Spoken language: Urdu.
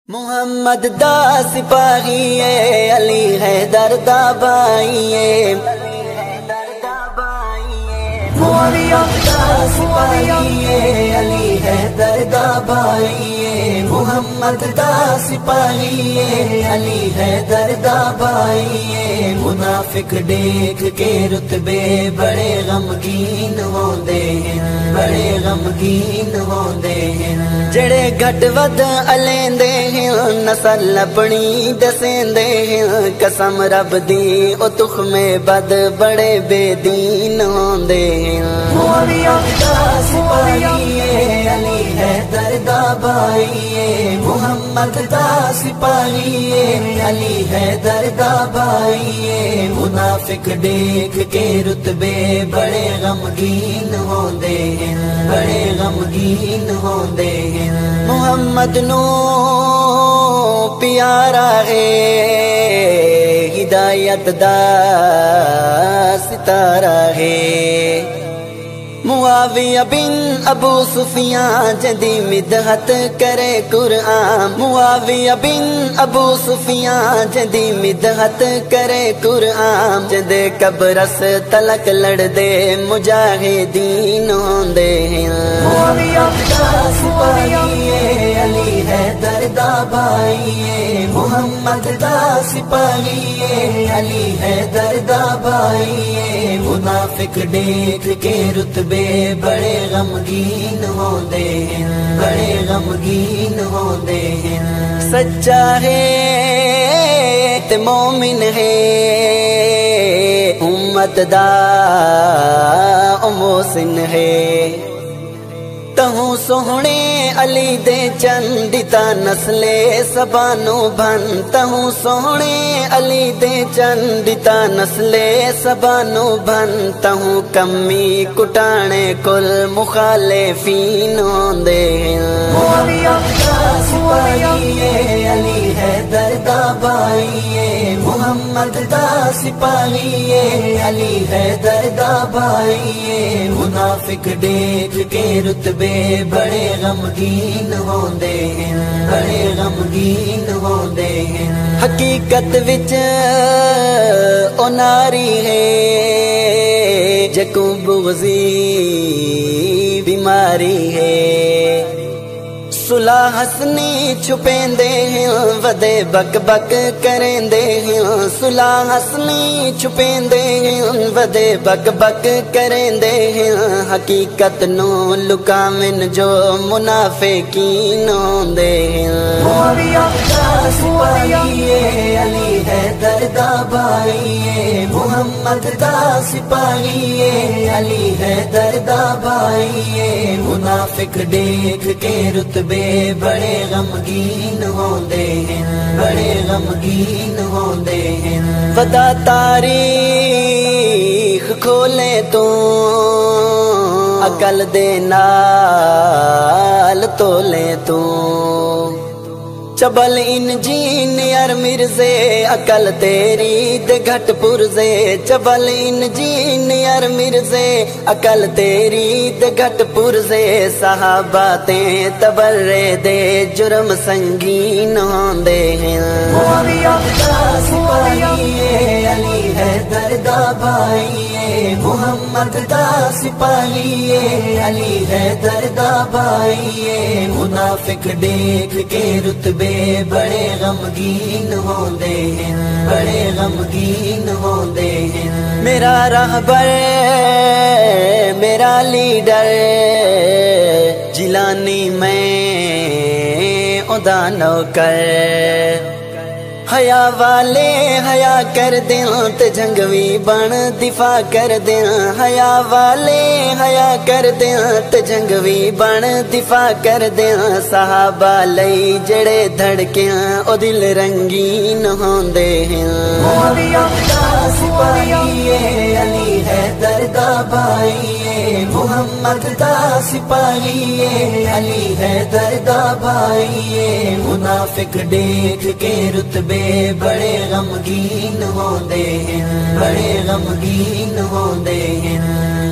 محمد دا سپاہی علی حیدر دا بائی معاویہ دا سپاہی علی حیدر دا بائی محمد دا سپاہی علی حیدر دا بائی منافق دیکھ کے رتبے بڑے غمگین ہوندے ہیں بڑے غمگین ہوندے ہیں جڑے گھٹ ود الیندے ہیں نسل اپنی دسیندے ہیں قسم رب دی او تخم بد بڑے بے دین ہوندے ہیں معاویہ دا سپاہی علی حیدر دا بائی محمد دا سپاہی علی حیدر دا بائی منافق دیکھ کے رتبے بڑے غمگین ہوندے ہیں بڑے غمگین ہوندے ہیں محمد نو پیارا ہے ہدایت دا ستارہ ہے معاویہ بن ابو سفیان جدی مدحت کرے قرآن معاویہ بن ابو سفیان جدی مدحت کرے قرآن جدے قبرس تلک لڑ دے مجاہدین ہوندے ہیں معاویہ دا سپاہی علی حیدر دا بائی محمد دا سپاہی علی حیدر دا بائی منافق دیکھ کے رتبے بڑے غمگین ہوندے ہیں بڑے غمگین ہوندے ہیں سچا ہے تے مومن ہے امت دا محسن ہے تہوں سوہنے علی دے چندتا نسلے سبانو بھن تہوں سوہنے علی دے چندتا نسلے سبانو بھن تہوں کمی کٹانے کل مخالفین ہوندے ہیں معاویہ دا سپاہی علی حیدر دا بائی محمد دا سپاہی علی حیدر دا بائی منافق دیکھ کے رتبے بڑے غمگین ہوندے ہیں بڑے غمگین ہوندے ہیں حقیقت وچ او ناری ہے جکو بغضی بیماری ہے صلح حسنی چھپیندے ہیں ودے بک بک کریندے ہیں صلح حسنی چھپیندے ہیں ودے بک بک کریندے ہیں حقیقت نو لکاون جو منافقین ہوندے ہیں معاویہ دا سپاہی علی حیدر دا بائی محمد دا سپاہی علی حیدر دا بائی منافق دیکھ کے رتبے بڑے غمگین ہوندے ہیں بڑے غمگین ہوندے ہیں ودا تاریخ کھولے تو عقل دے نال تولے تو چبل انجینئر مرزے عقل تیری دے گھٹ پرزے چبل انجینئر مرزے عقل تیری دے گھٹ پرزے صحابہ تے تبرے دے جرم سنگین ہوندے ہیں معاویہ دا سپاہی علی حیدر دا بائی محمد دا سپاہی علی حیدر دا بائی منافق دیکھ کے رتبے بڑے غمگین ہوندے ہیں بڑے غمگین ہوندے ہیں میرا رہبر میرا لیڈر جیلانی میں ادا نوکر حیا والے حیا کر دیں تے جنگوی بن دفاع کر دیں حیا والے حیا کر دیں تے جنگوی بن دفاع کر دیں صحابہ لئی جڑے دھڑکیاں او دل رنگین ہوندے ہیں معاویہ دا سپاہی علی حیدر دا بائی محمد دا سپاہی علی حیدر دا بائی منافق دیکھ کے رتبے بڑے غمگین ہوندے ہیں بڑے غمگین ہوندے ہیں